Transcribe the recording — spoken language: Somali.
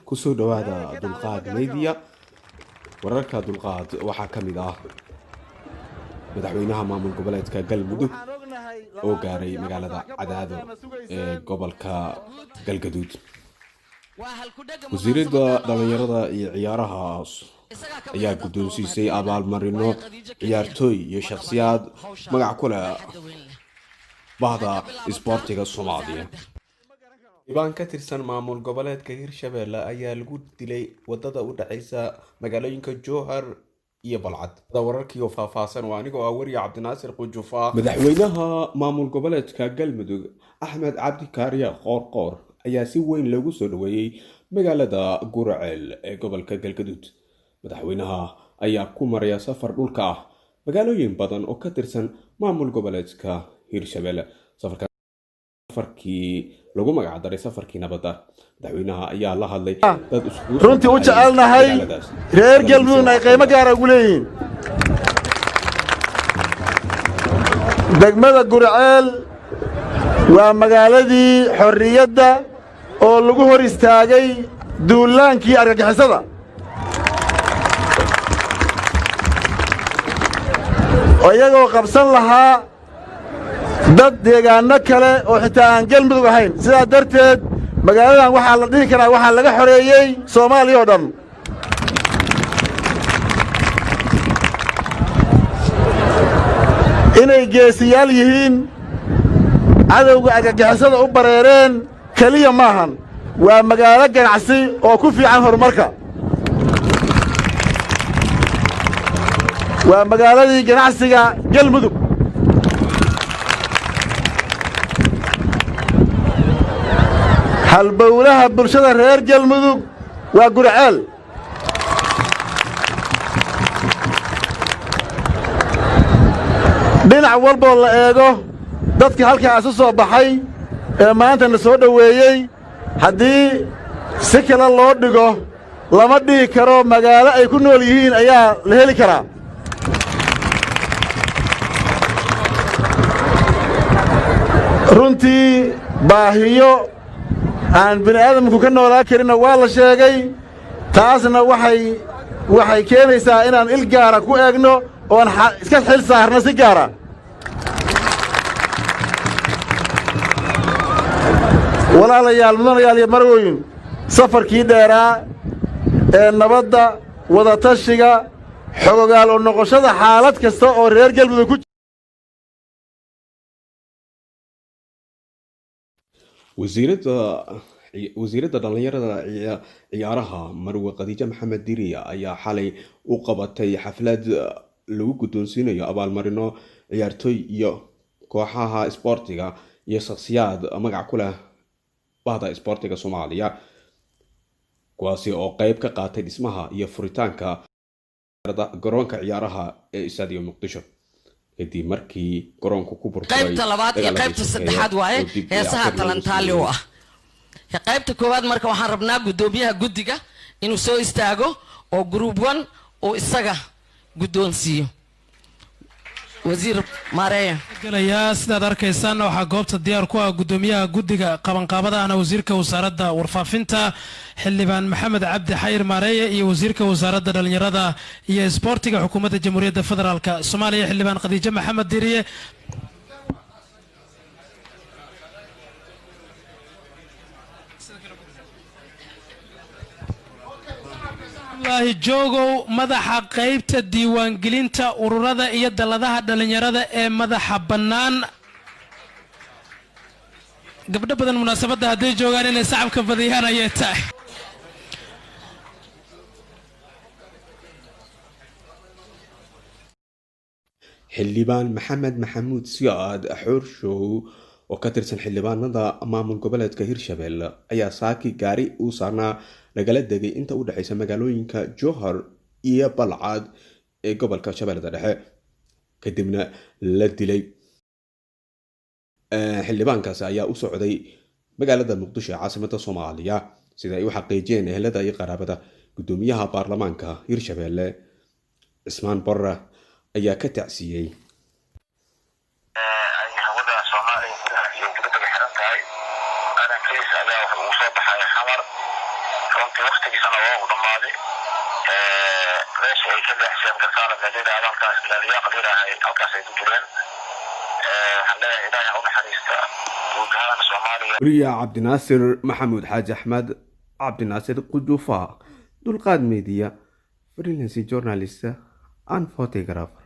kusoo dhawaada dulqaad media wararka dulqaad waxaa ka mid ah madaxweynaha maamul goboleedka galmudug oo gaaray magaalada cadaado ee gobolka galgaduud wasiirada dhalinyarada iyo ciyaaraha ayaa guddoonsiisay abaalmarino ciyaartooy iyo shakhsiyaad magac ku leh bahda isboortiga Soomaaliya. Ibaan ka tirsan maamul goboleedka Hirshabelle ayaa lagu dilay wadada u dhaxaysa magaalooyinka Jowhar iyo Balcad. Wararkii oo faahfaahsan waa anigoo wariye Cabdinaasir Qujufa. Madaxweynaha maamul goboleedka Galmudug Axmed Cabdi Kaariye Qoorqoor ayaa si weyn loogu soo dhaweeyay magaalada Guraceel ee gobolka Galgaduud. Madaxweynaha ayaa ku maraya safar dhulka ah magaalooyin badan oo ka tirsan maamul goboleedka Hirshabelle. safarkii lagu magac daray safarkii nabadda madaxweynaha ayaa la hadlay dad isku runtii u jecelnahay reer Galmudug ay qiimo gaar ah u leeyihiin degmada Guraceel waa magaaladii xorriyadda oo lagu hor istaagay duulaankii argagixisada ayagoo qabsan lahaa dad deegaano kale oo xitaa aan Galmudug ahayn sidaa darteed magaaladan waxaa la dhihi karaa waxaa laga xoreeyay Soomaaliya oo dhan inay geesiyaal yihiin cadowga argagixisada u bareereen kaliya maahan waa magaalo ganacsi oo ku fiican horumarka waa magaaladii ganacsiga Galmudug halbowlaha bulshada reer Galmudug waa Guraceel dhinac walba la eego dadka halkaas soo baxay ee maanta la soo dhaweeyay haddii si kale loo dhigo lama dhigi karo magaalo ay ku nool yihiin ayaa la heli karaa runtii baahiyo aan bini'aadamku ka noolaa karinna waa la sheegay taasna waxay keenaysaa inaan il gaara ku eegno oon iska xil saarno si gaara walaalayaal mudanayaal iyo marwooyin safarkii dheeraa ee nabadda wadatashiga xogogaal oo noqoshada xaalad kasta oo reer Galmudug ku wasiirada dhalinyarada ciyaaraha Marwe Khadiija Maxamed Diriya ayaa xalay u qabatay xaflad lagu guddoonsiinayo abaalmarino ciyaartooy iyo kooxaha isboortiga iyo shakhsiyaad magac ku leh bahda isboortiga Soomaaliya kuwaasi oo qayb ka qaatay dhismaha iyo furitaanka garoonka ciyaaraha ee Stadiyo Muqdisho kadib markii garoonku ku burburay qaybta labaad iyo qaybta saddexaad waaye heesaha talantaali oo ah qaybta koowaad marka waxaan rabnaa gudoomiyaha guddiga inuu soo istaago oo group 1 oo isaga guddoonsiyo wasiir Maareya galaya sidaad arkaysaan waxa goobta diyaar ku ah gudoomiyaha guddiga qabanqaabada wasiirka wasaaradda warfaafinta xildhibaan Maxamed Cabdi Xayir Maareya iyo wasiirka wasaaradda dhalinyarada iyo isboortiga xukuumadda Jamhuuriyadda Federaalka Soomaaliya xildhibaan Khadiija Maxamed Diriye joogow madaxa qaybta diiwaangelinta ururada iyo daladaha dhalinyarada ee madaxa bannaan gabdho badan munaasabadda hadday joogaan inay sacabka badiyaan ayay tahay xildhibaan Maxamed Maxamuud Siyaad Xoorshow oo ka tirsan xildhibaanada maamul goboleedka Hirshabelle ayaa saaki gaari u saarnaa lagala degay inta u dhaxaysa magaalooyinka Jowhar iyo Balcad ee gobolka Shabeellada Dhexe kadibna la dilay xildhibaankaas ayaa u socday magaalada Muqdisho ee caasimadda Soomaaliya sida ay u xaqiijiyeen ehelada iyo qaraabada gudoomiyaha baarlamaanka Hirshabelle Cismaan Barre ayaa ka tacsiyay runtii waqtigiisana waa u dhammaaday meesha ay ka baxseen garkaala meelida halkaas gaaliyaaq leedahay halkaas ay ku jireen waxaan leeyahay ilaahay ha u naxariista guud ahaan Soomaaliya. wariye cabdinaasir maxamuud xaaji axmed cabdinaasir qujuufa dulqaad media freelance journalist and photographer.